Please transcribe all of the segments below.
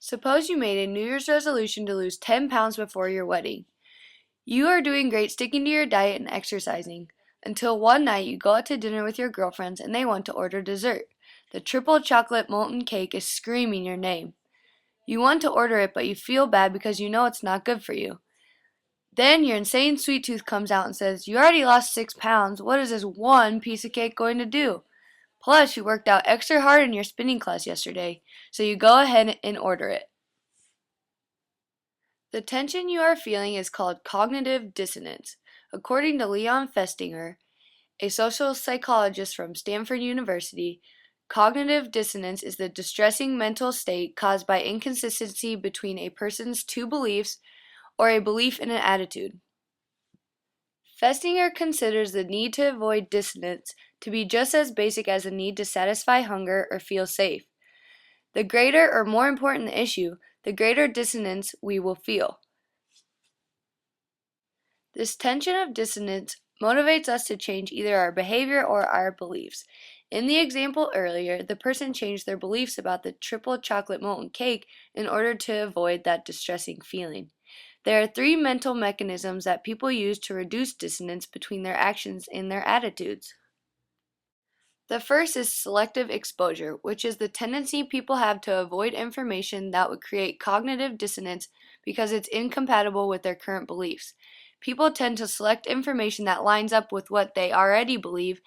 Suppose you made a New Year's resolution to lose 10 pounds before your wedding. You are doing great sticking to your diet and exercising, until one night you go out to dinner with your girlfriends and they want to order dessert. The triple chocolate molten cake is screaming your name. You want to order it, but you feel bad because you know it's not good for you. Then your insane sweet tooth comes out and says, "You already lost 6 pounds. What is this one piece of cake going to do? Plus, you worked out extra hard in your spinning class yesterday, so you go ahead and order it." The tension you are feeling is called cognitive dissonance. According to Leon Festinger, a social psychologist from Stanford University, cognitive dissonance is the distressing mental state caused by inconsistency between a person's two beliefs or a belief in an attitude. Festinger considers the need to avoid dissonance to be just as basic as the need to satisfy hunger or feel safe. The greater or more important the issue, the greater dissonance we will feel. This tension of dissonance motivates us to change either our behavior or our beliefs. In the example earlier, the person changed their beliefs about the triple chocolate molten cake in order to avoid that distressing feeling. There are 3 mental mechanisms that people use to reduce dissonance between their actions and their attitudes. The first is selective exposure, which is the tendency people have to avoid information that would create cognitive dissonance because it's incompatible with their current beliefs. People tend to select information that lines up with what they already believe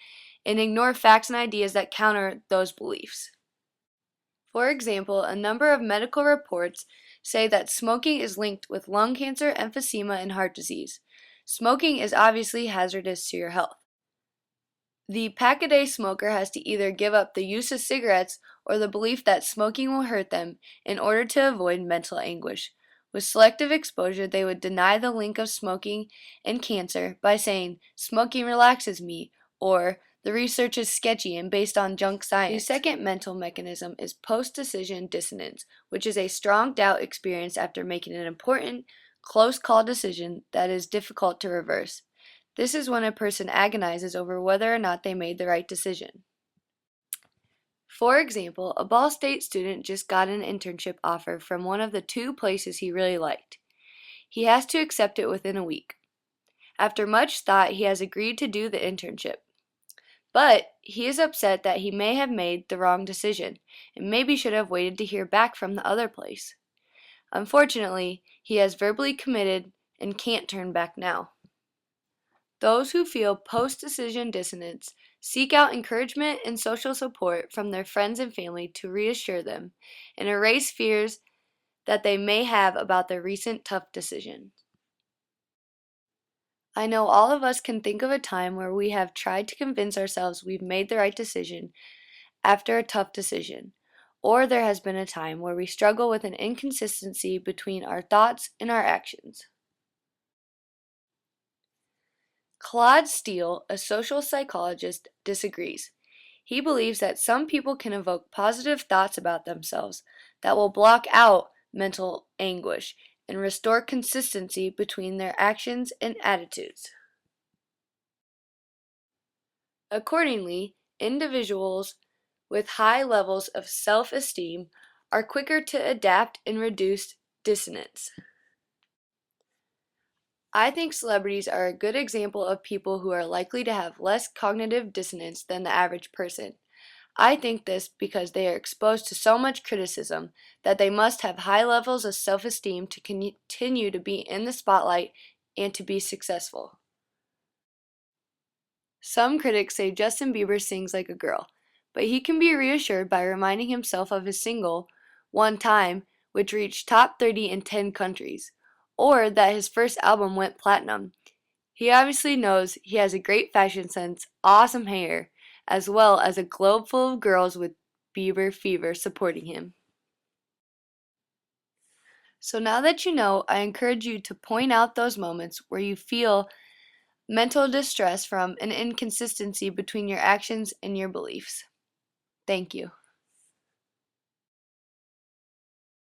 and ignore facts and ideas that counter those beliefs. For example, a number of medical reports say that smoking is linked with lung cancer, emphysema, and heart disease. Smoking is obviously hazardous to your health. The pack-a-day smoker has to either give up the use of cigarettes or the belief that smoking will hurt them in order to avoid mental anguish. With selective exposure, they would deny the link of smoking and cancer by saying, "Smoking relaxes me," or "The research is sketchy and based on junk science." The second mental mechanism is post-decision dissonance, which is a strong doubt experienced after making an important, close call decision that is difficult to reverse. This is when a person agonizes over whether or not they made the right decision. For example, a Ball State student just got an internship offer from one of the 2 places he really liked. He has to accept it within a week. After much thought, he has agreed to do the internship. But he is upset that he may have made the wrong decision and maybe should have waited to hear back from the other place. Unfortunately, he has verbally committed and can't turn back now. Those who feel post-decision dissonance seek out encouragement and social support from their friends and family to reassure them and erase fears that they may have about their recent tough decision. I know all of us can think of a time where we have tried to convince ourselves we've made the right decision after a tough decision, or there has been a time where we struggle with an inconsistency between our thoughts and our actions. Claude Steele, a social psychologist, disagrees. He believes that some people can evoke positive thoughts about themselves that will block out mental anguish and restore consistency between their actions and attitudes. Accordingly, individuals with high levels of self-esteem are quicker to adapt and reduce dissonance. I think celebrities are a good example of people who are likely to have less cognitive dissonance than the average person. I think this because they are exposed to so much criticism that they must have high levels of self-esteem to continue to be in the spotlight and to be successful. Some critics say Justin Bieber sings like a girl, but he can be reassured by reminding himself of his single, "One Time," which reached top 30 in 10 countries. Or that his first album went platinum. He obviously knows he has a great fashion sense, awesome hair, as well as a globe full of girls with Bieber fever supporting him. So now that you know, I encourage you to point out those moments where you feel mental distress from an inconsistency between your actions and your beliefs. Thank you.